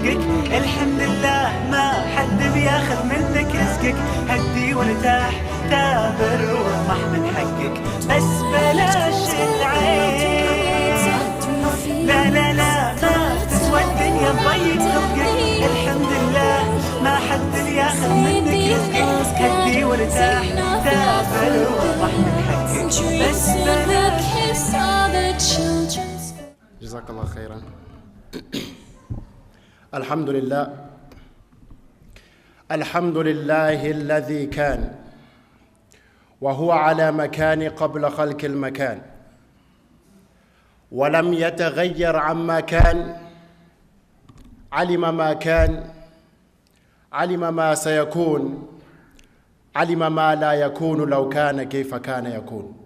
حقك. الحمد لله ما حد بياخذ منك رزقك. هدي وارتاح تابر واطمح من حقك. بس بلاش العين، لا لا لا ما تسوى الدنيا بضيق خلقك. الحمد لله ما حد بياخذ منك رزقك. هدي وارتاح تابر واطمح من حقك. بس بلاش. جزاك الله خيرا. الحمد لله الذي كان وهو على مكان قبل خلق المكان، ولم يتغير عما كان. علم ما كان، علم ما سيكون، علم ما لا يكون لو كان كيف كان يكون.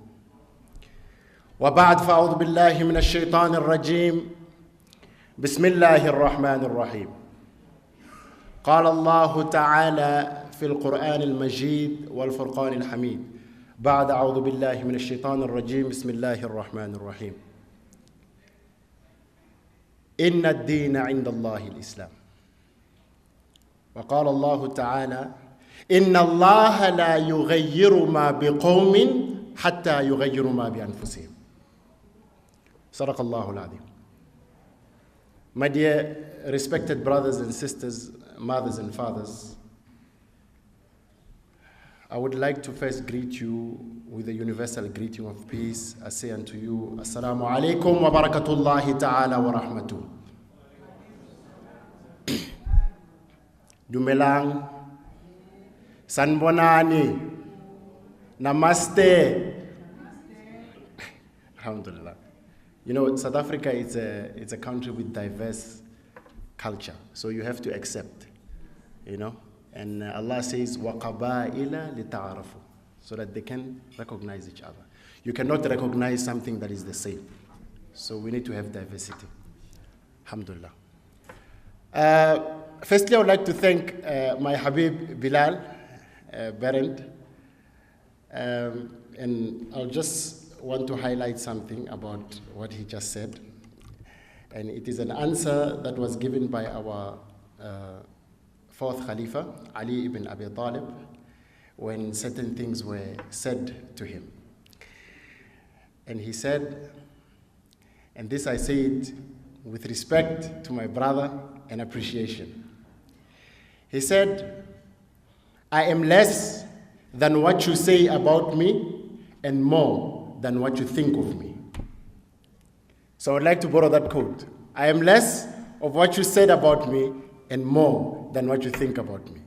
وبعد، فأعوذ بالله من الشيطان الرجيم. بسم الله الرحمن الرحيم. قال الله تعالى في القرآن المجيد والفرقان الحميد بعد أعوذ بالله من الشيطان الرجيم. بسم الله الرحمن الرحيم. إن الدين عند الله الإسلام. وقال الله تعالى: إن الله لا يغير ما بقوم حتى يغيروا ما بأنفسهم. صدق الله العظيم. My dear respected brothers and sisters, mothers and fathers, I would like to first greet you with a universal greeting of peace. I say unto you, Assalamu alaikum wa barakatullahi ta'ala wa rahmatuh. Dumelang, Sanbonani, Namaste. Alhamdulillah. You know, South Africa is a country with diverse culture, so you have to accept, you know. And Allah says, وَقَبَائِلَ لِتَعَارَفُوا, so that they can recognize each other. You cannot recognize something that is the same. So we need to have diversity. Alhamdulillah. Firstly, I would like to thank my Habib Bilal Berend. And I'll just want to highlight something about what he just said. And it is an answer that was given by our fourth Khalifa, Ali ibn Abi Talib, when certain things were said to him. And he said, and this I say it with respect to my brother and appreciation. He said, I am less than what you say about me and more than what you think of me. So I would like to borrow that quote. I am less of what you said about me and more than what you think about me.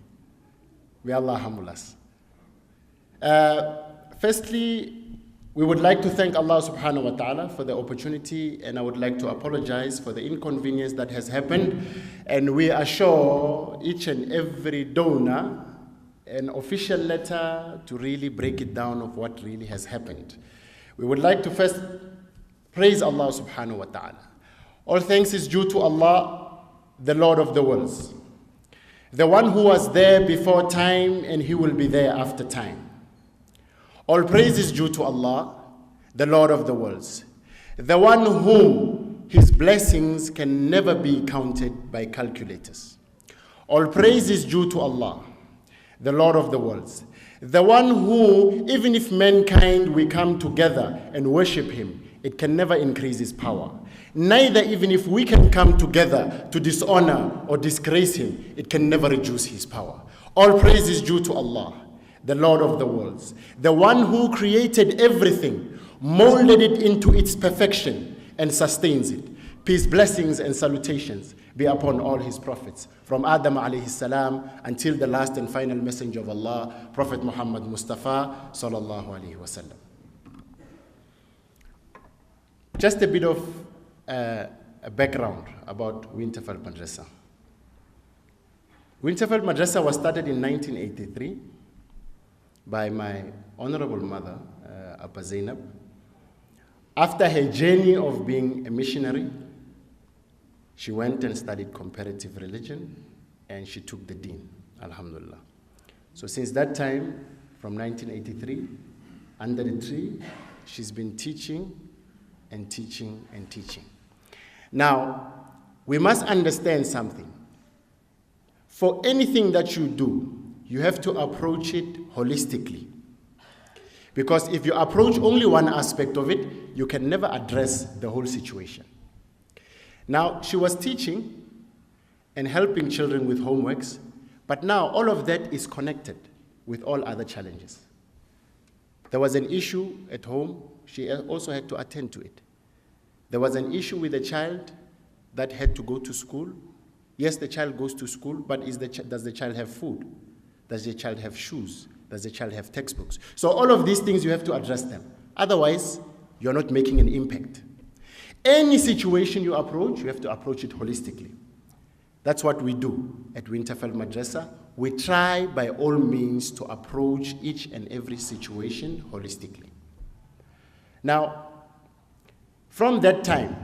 May Allah humble us. Firstly, we would like to thank Allah subhanahu wa ta'ala for the opportunity, and I would like to apologize for the inconvenience that has happened. And we assure each and every donor an official letter to really break it down of what really has happened. We would like to first praise Allah subhanahu wa ta'ala. All thanks is due to Allah, the Lord of the worlds, the one who was there before time and he will be there after time. All praise is due to Allah, the Lord of the worlds, the one whom his blessings can never be counted by calculators. All praise is due to Allah, the Lord of the worlds, the one who, even if mankind we come together and worship him, it can never increase his power. Neither even if we can come together to dishonor or disgrace him, it can never reduce his power. All praise is due to Allah, the Lord of the worlds, the one who created everything, molded it into its perfection, and sustains it. Peace, blessings, and salutations be upon all his prophets, from Adam alayhi salam until the last and final messenger of Allah, Prophet Muhammad Mustafa sallallahu alayhi wasallam. Just a bit of a background about Winterveldt Madressah. Winterveldt Madressah was started in 1983 by my honorable mother, Abba Zainab. After her journey of being a missionary, she went and studied comparative religion, and she took the deen, alhamdulillah. So since that time, from 1983, under the tree, she's been teaching and teaching and teaching. Now, we must understand something. for anything that you do, you have to approach it holistically. Because if you approach only one aspect of it, you can never address the whole situation. Now, she was teaching and helping children with homeworks, but now all of that is connected with all other challenges. There was an issue at home, she also had to attend to it. There was an issue with a child that had to go to school. Yes, the child goes to school, but does the child have food? Does the child have shoes? Does the child have textbooks? So all of these things, you have to address them. Otherwise, you're not making an impact. Any situation you approach, you have to approach it holistically. That's what we do at Winterveldt Madressah. We try by all means to approach each and every situation holistically. Now, from that time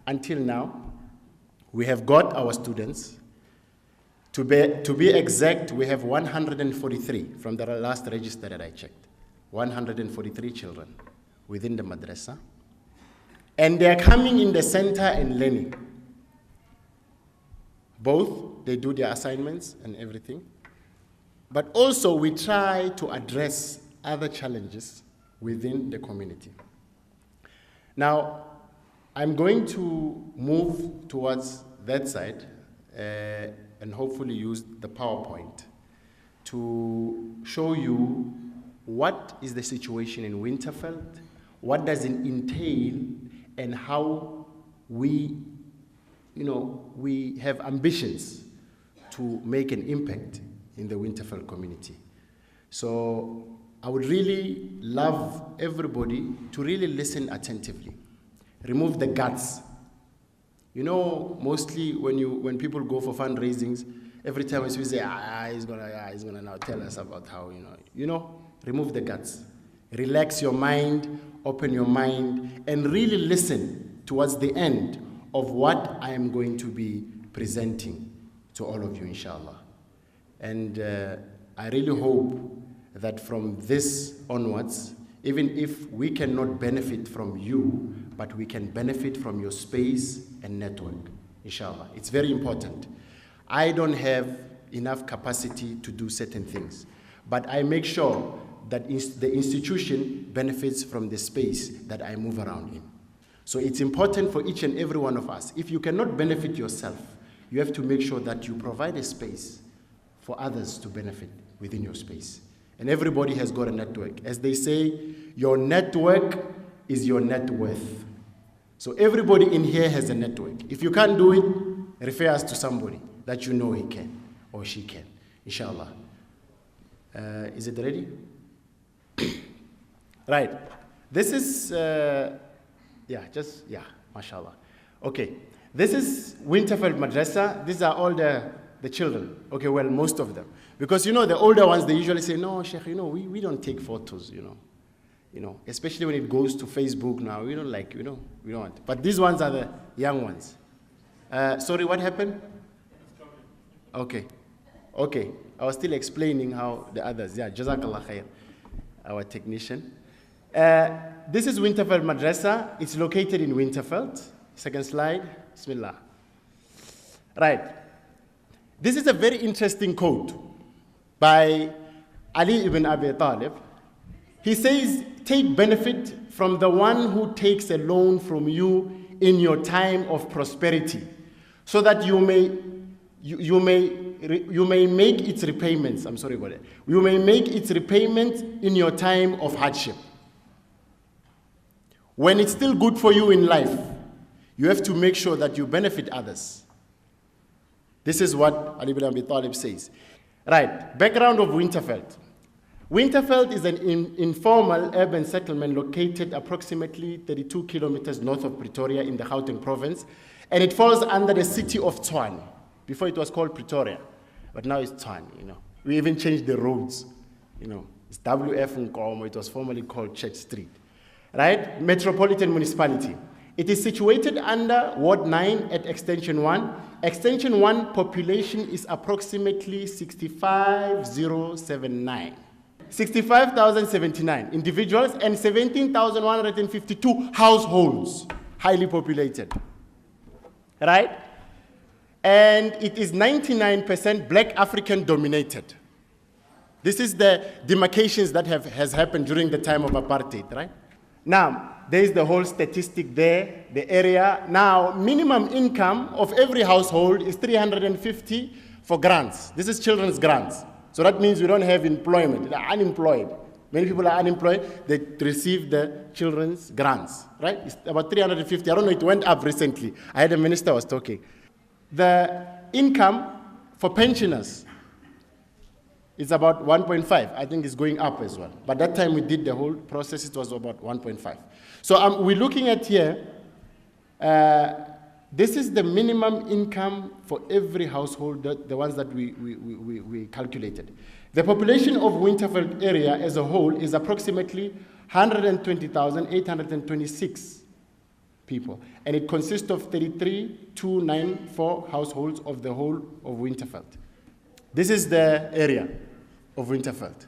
until now, we have got our students. To be exact, we have 143 from the last register that I checked. 143 children within the madrasa. And they are coming in the center and learning. Both, they do their assignments and everything. But also we try to address other challenges within the community. Now, I'm going to move towards that side and hopefully use the PowerPoint to show you what is the situation in Winterveldt, what does it entail, and how we have ambitions to make an impact in the Winterveldt community. So I would really love everybody to really listen attentively. Remove the guts. You know, mostly when people go for fundraisings, every time we say, he's gonna now tell us about how, remove the guts. Relax your mind, open your mind, and really listen towards the end of what I am going to be presenting to all of you, inshallah. And I really hope that from this onwards, even if we cannot benefit from you, but we can benefit from your space and network, inshallah. It's very important. I don't have enough capacity to do certain things, but I make sure that the institution benefits from the space that I move around in. So it's important for each and every one of us. If you cannot benefit yourself, you have to make sure that you provide a space for others to benefit within your space. And everybody has got a network. As they say, your network is your net worth. So everybody in here has a network. If you can't do it, refer us to somebody that you know he can or she can, inshallah. Is it ready? Right. This is, mashallah. Okay. This is Winterveldt Madressah. These are all the children. Okay, well, most of them. Because, the older ones, they usually say, no, Sheikh, we don't take photos, especially when it goes to Facebook now. We don't like, we don't want. But these ones are the young ones. Sorry, what happened? Okay. I was still explaining how the others, Jazakallah khair, our technician. This is Winterveldt Madressah. It's located in Winterveldt. Second slide. Bismillah. Right. This is a very interesting quote by Ali ibn Abi Talib. He says, take benefit from the one who takes a loan from you in your time of prosperity, so that you may make its repayments. I'm sorry about that. You may make its repayments in your time of hardship. When it's still good for you in life, you have to make sure that you benefit others. This is what Ali ibn Abi Talib says. Right, background of Winterveldt. Winterveldt is an informal urban settlement located approximately 32 kilometers north of Pretoria in the Gauteng province, and it falls under the city of Tshwane. Before it was called Pretoria, but now it's Tshwane, We even changed the roads, It's WF Nkomo, it was formerly called Church Street. Right, metropolitan municipality. It is situated under Ward 9 at Extension 1. Extension 1 population is approximately 65,079 individuals and 17,152 households, highly populated. Right? and it is 99% black African dominated. This is the demarcations that has happened during the time of apartheid, right? Now, there is the whole statistic there, the area. Now, minimum income of every household is 350 for grants. This is children's grants. So that means we don't have employment, they're unemployed. Many people are unemployed, they receive the children's grants, right? It's about 350, I don't know, it went up recently. I had a minister was talking. The income for pensioners is about 1.5. I think it's going up as well. But that time we did the whole process, it was about 1.5. So we're looking at here, this is the minimum income for every household, the ones that we calculated. The population of Winterveldt area as a whole is approximately 120,826 people, and it consists of 33,294 households of the whole of Winterveldt. This is the area of Winterveldt.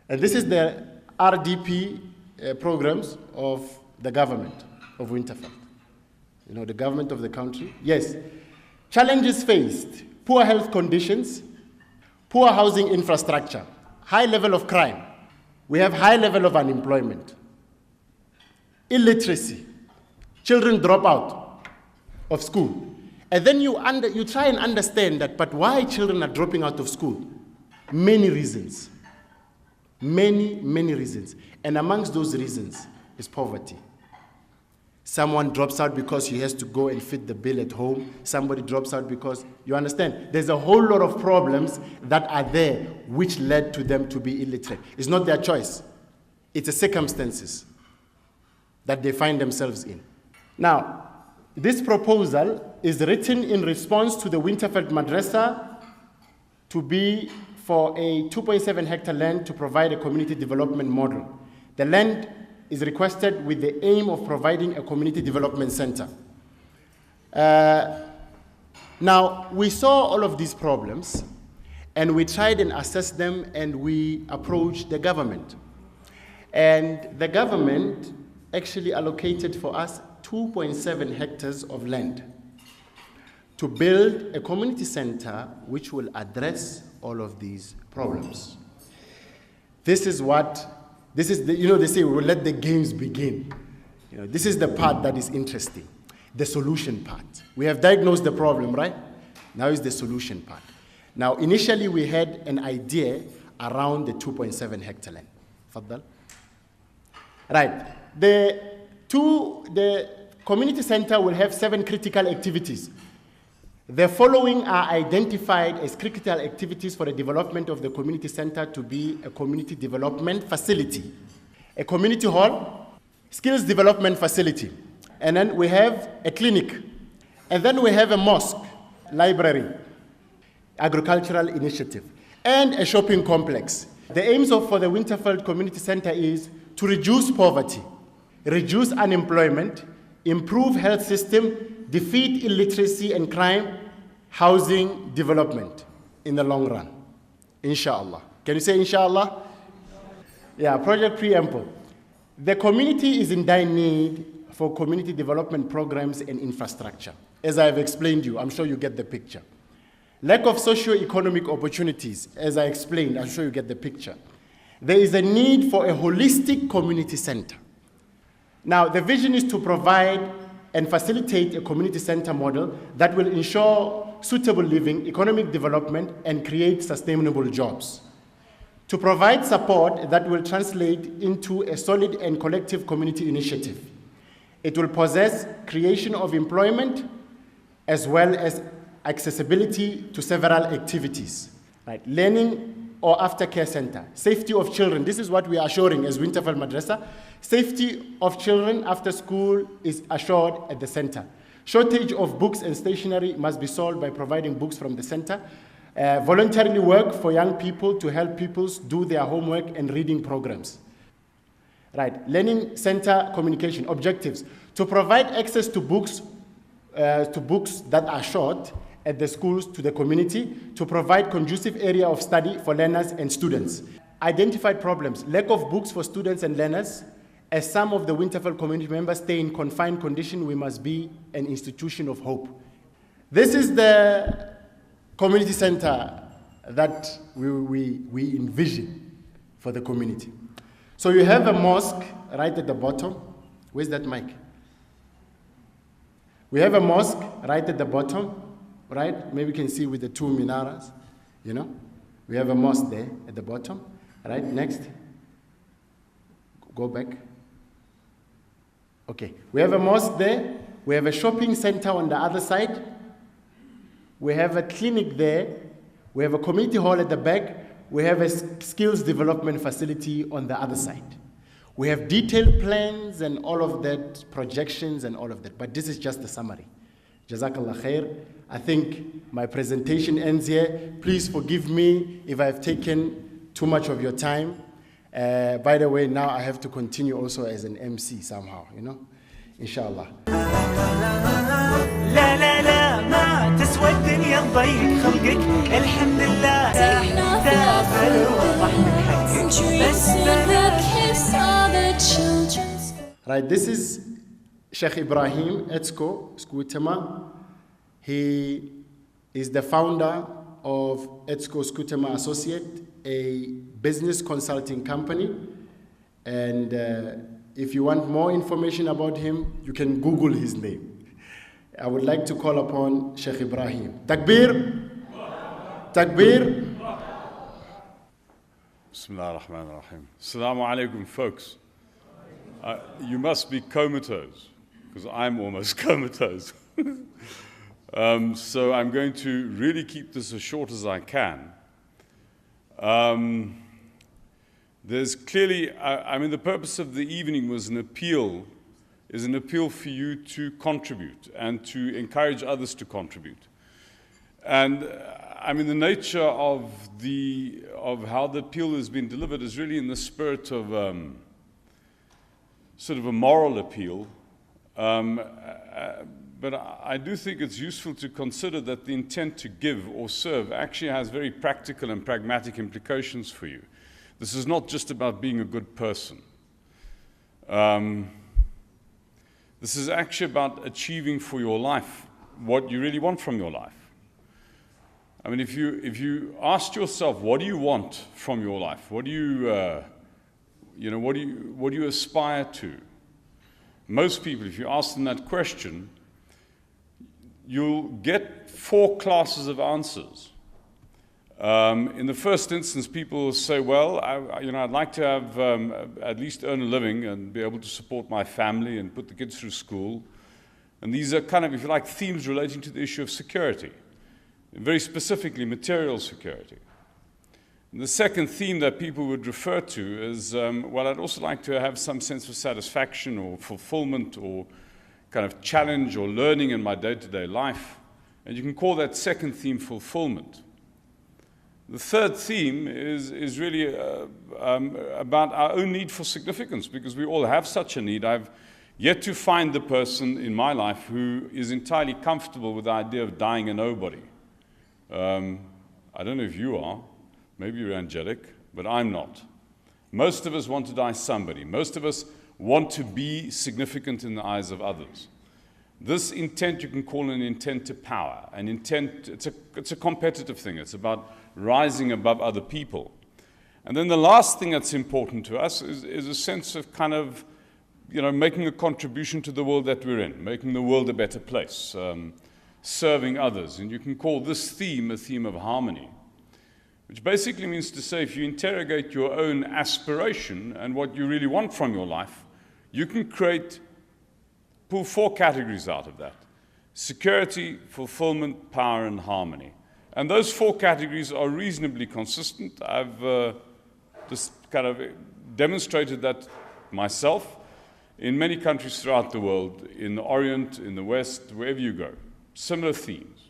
And this is the RDP programs of the government of Winterveldt. You know, the government of the country. Yes. Challenges faced: poor health conditions, poor housing infrastructure, high level of crime. We have high level of unemployment, illiteracy. Children drop out of school. And then you try and understand that, but why children are dropping out of school? Many reasons. Many reasons. And amongst those reasons is poverty. Someone drops out because he has to go and fit the bill at home. Somebody drops out because, you understand, there's a whole lot of problems that are there which led to them to be illiterate. It's not their choice. It's the circumstances that they find themselves in. Now, this proposal is written in response to the Winterveldt madressah to be for a 2.7 hectare land to provide a community development model. The land is requested with the aim of providing a community development center. Now, we saw all of these problems, and we tried and assessed them, and we approached the government. And the government actually allocated for us 2.7 hectares of land to build a community center which will address all of these problems. They say we will let the games begin. You know, this is the part that is interesting, the solution part. We have diagnosed the problem, right? Now is the solution part. Now, initially we had an idea around the 2.7 hectare land. Faddal. Right. The community center will have 7 critical activities. The following are identified as critical activities for the development of the community center to be a community development facility. A community hall, skills development facility, and then we have a clinic, and then we have a mosque, library, agricultural initiative, and a shopping complex. The aims for the Winterveldt Community Center is to reduce poverty, reduce unemployment, improve health system, defeat illiteracy and crime, housing development in the long run. Inshallah. Can you say inshallah? Yeah, project preamble. The community is in dire need for community development programs and infrastructure. As I have explained to you, I'm sure you get the picture. Lack of socio-economic opportunities, as I explained, I'm sure you get the picture. There is a need for a holistic community center. Now, the vision is to provide and facilitate a community center model that will ensure suitable living, economic development, and create sustainable jobs. To provide support that will translate into a solid and collective community initiative. It will possess creation of employment as well as accessibility to several activities. Right? Learning or aftercare center, safety of children. This is what we are assuring as Winterveldt Madrasa. Safety of children after school is assured at the center. Shortage of books and stationery must be solved by providing books from the center. Voluntarily work for young people to help pupils do their homework and reading programs. Right, learning center communication objectives. To provide access to books that are short at the schools to the community, to provide conducive area of study for learners and students. Identified problems, lack of books for students and learners. As some of the Winterveldt community members stay in confined condition, we must be an institution of hope. This is the community center that we envision for the community. So you have a mosque right at the bottom. Where's that mic? We have a mosque right at the bottom, right? Maybe you can see with the two minaras, you know? We have a mosque there at the bottom, right? Next. Go back. Okay, we have a mosque there. We have a shopping center on the other side. We have a clinic there. We have a community hall at the back. We have a skills development facility on the other side. We have detailed plans and all of that, projections and all of that. But this is just the summary. Jazakallah khair. I think my presentation ends here. Please forgive me if I've taken too much of your time. By the way, now I have to continue also as an MC somehow, you know, inshallah. لا لا لا ما تسوى الدنيا تضيق خلقك الحمد لله تافل وضح من حقك بس Right, this is Sheikh Ibrahim Etsko Skutema. He is the founder of Etsko Skutema Associate, a business consulting company. And if you want more information about him, you can Google his name. I would like to call upon Sheikh Ibrahim. Takbir! Takbir! Bismillah ar-Rahman ar-Rahim. Assalamu alaikum, folks. You must be comatose, because I'm almost comatose. So I'm going to really keep this as short as I can. There's clearly, I mean, the purpose of the evening was an appeal for you to contribute and to encourage others to contribute. And I mean, the nature of how the appeal has been delivered is really in the spirit of sort of a moral appeal. But I do think it's useful to consider that the intent to give or serve actually has very practical and pragmatic implications for you. This is not just about being a good person. This is actually about achieving for your life what you really want from your life. I mean, if you asked yourself, what do you want from your life? What do you, what do you aspire to? Most people, if you ask them that question, you'll get 4 classes of answers. In the first instance, people will say, well, I'd like to have at least earn a living and be able to support my family and put the kids through school. And these are kind of, if you like, themes relating to the issue of security, and very specifically material security. And the second theme that people would refer to is, well, I'd also like to have some sense of satisfaction or fulfillment or kind of challenge or learning in my day-to-day life. And you can call that second theme fulfillment. The third theme is really about our own need for significance, because we all have such a need. I've yet to find the person in my life who is entirely comfortable with the idea of dying a nobody. I don't know if you are. Maybe you're angelic, but I'm not. Most of us want to die somebody. Most of us want to be significant in the eyes of others. This intent you can call an intent to power. An intent, it's a competitive thing. It's about rising above other people. And then the last thing that's important to us is a sense of kind of, making a contribution to the world that we're in, making the world a better place, serving others. And you can call this theme a theme of harmony, which basically means to say if you interrogate your own aspiration and what you really want from your life, you can pull 4 categories out of that: security, fulfillment, power, and harmony. And those 4 categories are reasonably consistent. I've just kind of demonstrated that myself in many countries throughout the world, in the Orient, in the West, wherever you go. Similar themes.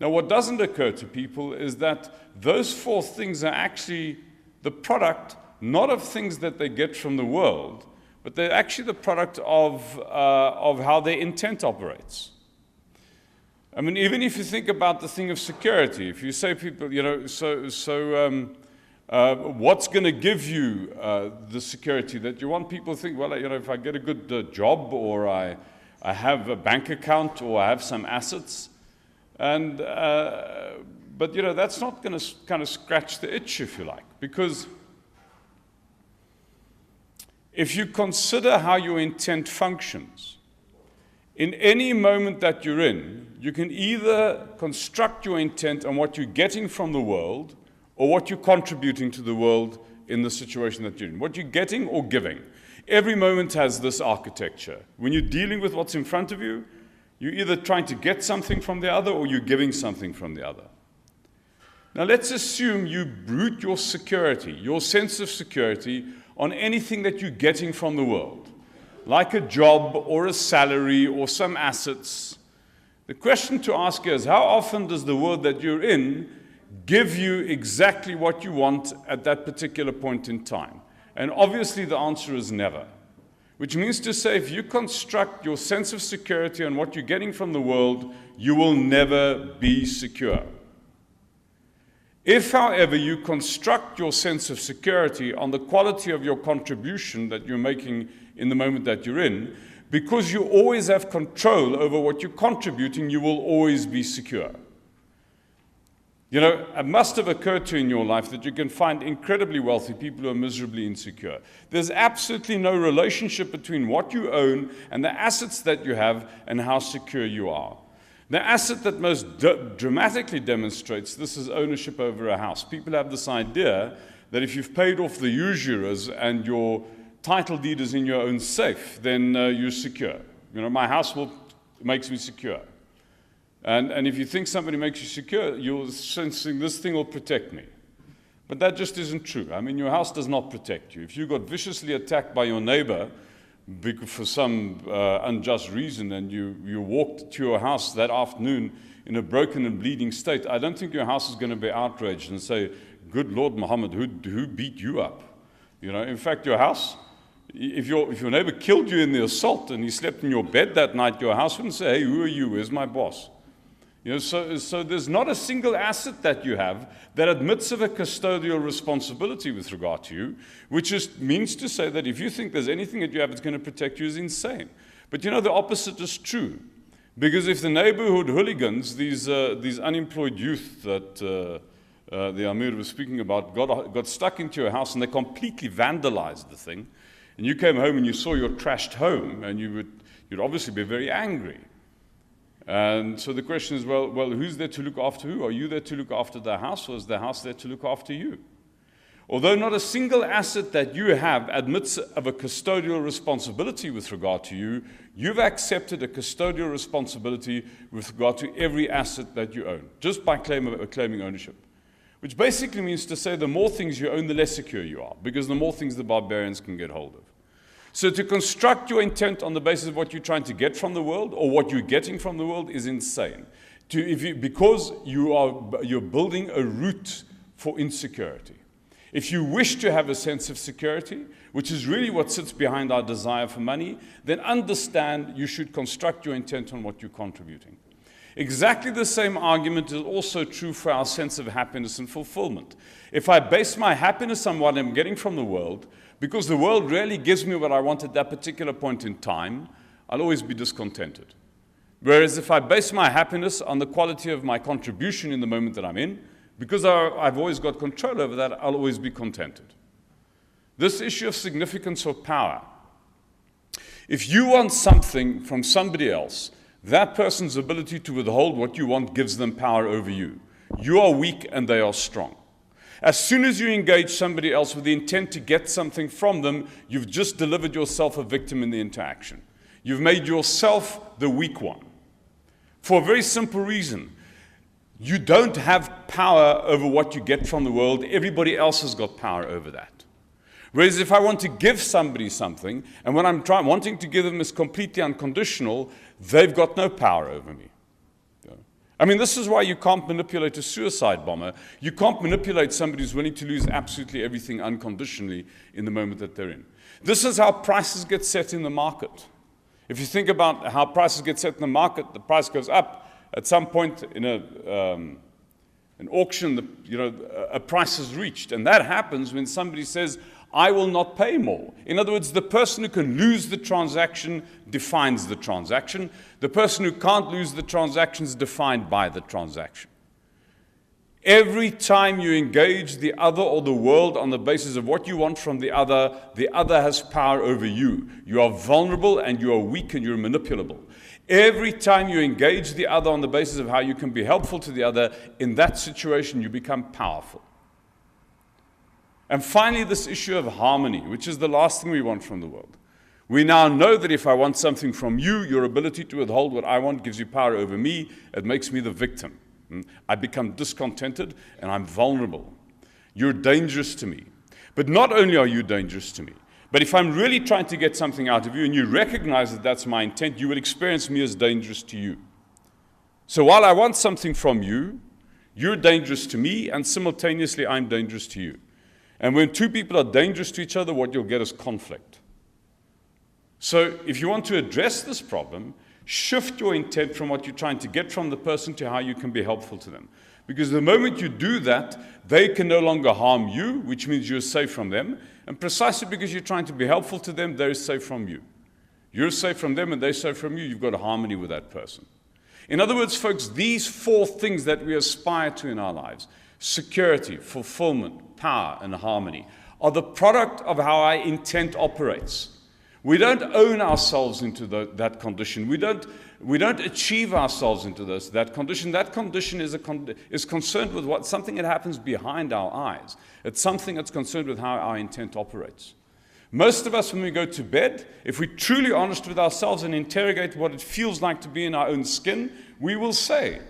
Now, what doesn't occur to people is that those 4 things are actually the product not of things that they get from the world, but they're actually the product of how their intent operates. I mean, even if you think about the thing of security, if you say people, what's going to give you the security that you want? People think, well, if I get a good job, or I have a bank account, or I have some assets, And, but, you know, that's not going to kind of scratch the itch, if you like, because if you consider how your intent functions, in any moment that you're in, you can either construct your intent on what you're getting from the world or what you're contributing to the world in the situation that you're in. What you're getting or giving. Every moment has this architecture. When you're dealing with what's in front of you, you're either trying to get something from the other or you're giving something from the other. Now let's assume you root your security, your sense of security, on anything that you're getting from the world, like a job or a salary or some assets. The question to ask here is, how often does the world that you're in give you exactly what you want at that particular point in time? And obviously the answer is never. Which means to say, if you construct your sense of security on what you're getting from the world, you will never be secure. If, however, you construct your sense of security on the quality of your contribution that you're making in the moment that you're in, because you always have control over what you're contributing, you will always be secure. You know, it must have occurred to you in your life that you can find incredibly wealthy people who are miserably insecure. There's absolutely no relationship between what you own and the assets that you have and how secure you are. The asset that most dramatically demonstrates this is ownership over a house. People have this idea that if you've paid off the usurers and your title deed is in your own safe, then you're secure. You know, my house makes me secure. And if you think somebody makes you secure, you're sensing this thing will protect me. But that just isn't true. I mean, your house does not protect you. If you got viciously attacked by your neighbor for some unjust reason and you walked to your house that afternoon in a broken and bleeding state, I don't think your house is going to be outraged and say, good Lord Muhammad, who beat you up? You know, in fact, your house, if your neighbor killed you in the assault and he slept in your bed that night, your house wouldn't say, hey, who are you? Where's my boss? You know, so there's not a single asset that you have that admits of a custodial responsibility with regard to you, which just means to say that if you think there's anything that you have that's going to protect you is insane. But you know, the opposite is true. Because if the neighborhood hooligans, these unemployed youth that the Amir was speaking about, got stuck into your house and they completely vandalized the thing, and you came home and you saw your trashed home, and you'd obviously be very angry. And so the question is, well, who's there to look after who? Are you there to look after the house, or is the house there to look after you? Although not a single asset that you have admits of a custodial responsibility with regard to you, you've accepted a custodial responsibility with regard to every asset that you own, just by claiming ownership. Which basically means to say the more things you own, the less secure you are, because the more things the barbarians can get hold of. So to construct your intent on the basis of what you're trying to get from the world or what you're getting from the world is insane. Because you're building a route for insecurity. If you wish to have a sense of security, which is really what sits behind our desire for money, then understand you should construct your intent on what you're contributing. Exactly the same argument is also true for our sense of happiness and fulfillment. If I base my happiness on what I'm getting from the world, because the world rarely gives me what I want at that particular point in time, I'll always be discontented. Whereas if I base my happiness on the quality of my contribution in the moment that I'm in, because I've always got control over that, I'll always be contented. This issue of significance or power. If you want something from somebody else, that person's ability to withhold what you want gives them power over you. You are weak and they are strong. As soon as you engage somebody else with the intent to get something from them, you've just delivered yourself a victim in the interaction. You've made yourself the weak one. For a very simple reason. You don't have power over what you get from the world. Everybody else has got power over that. Whereas if I want to give somebody something, and what I'm wanting to give them is completely unconditional, they've got no power over me. I mean, this is why you can't manipulate a suicide bomber. You can't manipulate somebody who's willing to lose absolutely everything unconditionally in the moment that they're in. This is how prices get set in the market. If you think about how prices get set in the market, the price goes up. At some point in an auction, a price is reached. And that happens when somebody says, I will not pay more. In other words, the person who can lose the transaction defines the transaction. The person who can't lose the transaction is defined by the transaction. Every time you engage the other or the world on the basis of what you want from the other has power over you. You are vulnerable and you are weak and you're manipulable. Every time you engage the other on the basis of how you can be helpful to the other, in that situation you become powerful. And finally, this issue of harmony, which is the last thing we want from the world. We now know that if I want something from you, your ability to withhold what I want gives you power over me. It makes me the victim. I become discontented and I'm vulnerable. You're dangerous to me. But not only are you dangerous to me, but if I'm really trying to get something out of you and you recognize that that's my intent, you will experience me as dangerous to you. So while I want something from you, you're dangerous to me and simultaneously I'm dangerous to you. And when two people are dangerous to each other, what you'll get is conflict. So if you want to address this problem, shift your intent from what you're trying to get from the person to how you can be helpful to them. Because the moment you do that, they can no longer harm you, which means you're safe from them. And precisely because you're trying to be helpful to them, they're safe from you. You're safe from them and they're safe from you. You've got a harmony with that person. In other words, folks, these four things that we aspire to in our lives, security, fulfillment, power, and harmony, are the product of how our intent operates. We don't own ourselves into that condition. We don't achieve ourselves into that condition. That condition is concerned with something that happens behind our eyes. It's something that's concerned with how our intent operates. Most of us, when we go to bed, if we're truly honest with ourselves and interrogate what it feels like to be in our own skin, we will say,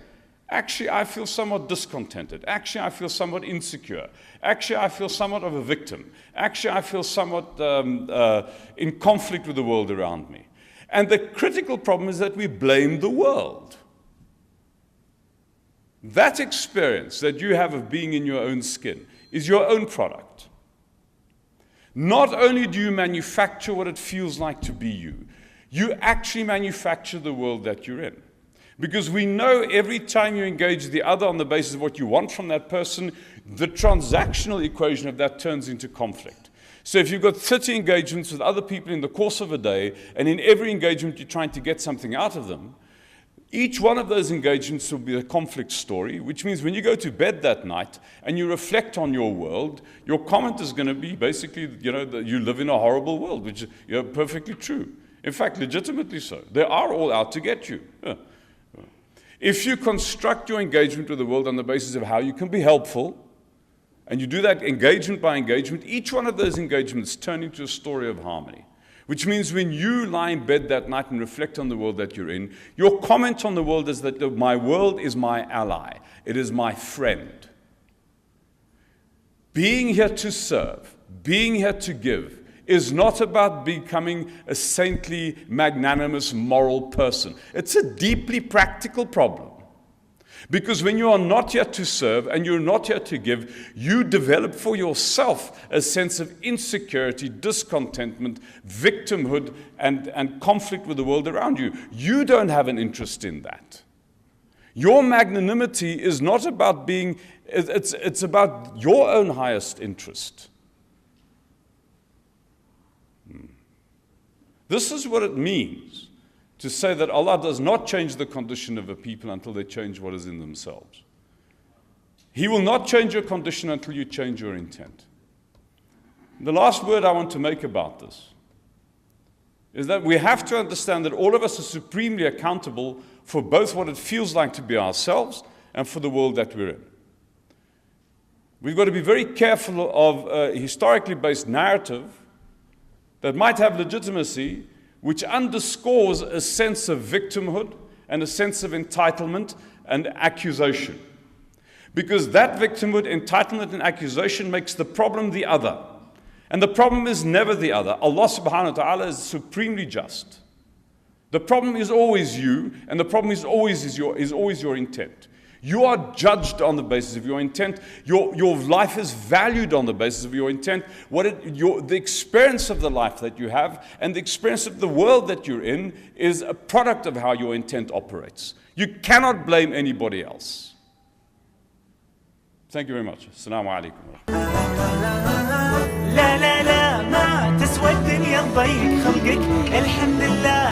actually, I feel somewhat discontented. Actually, I feel somewhat insecure. Actually, I feel somewhat of a victim. Actually, I feel somewhat in conflict with the world around me. And the critical problem is that we blame the world. That experience that you have of being in your own skin is your own product. Not only do you manufacture what it feels like to be you, you actually manufacture the world that you're in. Because we know every time you engage the other on the basis of what you want from that person, the transactional equation of that turns into conflict. So if you've got 30 engagements with other people in the course of a day, and in every engagement you're trying to get something out of them, each one of those engagements will be a conflict story, which means when you go to bed that night and you reflect on your world, your comment is going to be basically, that you live in a horrible world, which is perfectly true. In fact, legitimately so. They are all out to get you. If you construct your engagement with the world on the basis of how you can be helpful, and you do that engagement by engagement, each one of those engagements turn into a story of harmony. Which means when you lie in bed that night and reflect on the world that you're in, your comment on the world is that my world is my ally. It is my friend. Being here to serve, being here to give, is not about becoming a saintly, magnanimous, moral person. It's a deeply practical problem. Because when you are not here to serve and you're not here to give, you develop for yourself a sense of insecurity, discontentment, victimhood, and conflict with the world around you. You don't have an interest in that. Your magnanimity is not about it's about your own highest interest. This is what it means to say that Allah does not change the condition of a people until they change what is in themselves. He will not change your condition until you change your intent. The last word I want to make about this is that we have to understand that all of us are supremely accountable for both what it feels like to be ourselves and for the world that we're in. We've got to be very careful of a historically based narrative that might have legitimacy, which underscores a sense of victimhood and a sense of entitlement and accusation. Because that victimhood, entitlement, and accusation makes the problem the other. And the problem is never the other. Allah subhanahu wa ta'ala is supremely just. The problem is always you, and the problem is always your intent. You are judged on the basis of your intent. Your life is valued on the basis of your intent. The experience of the life that you have and the experience of the world that you're in is a product of how your intent operates. You cannot blame anybody else. Thank you very much. Assalamu alaikum. لا لا لا ضيق خلقك. الحمد لله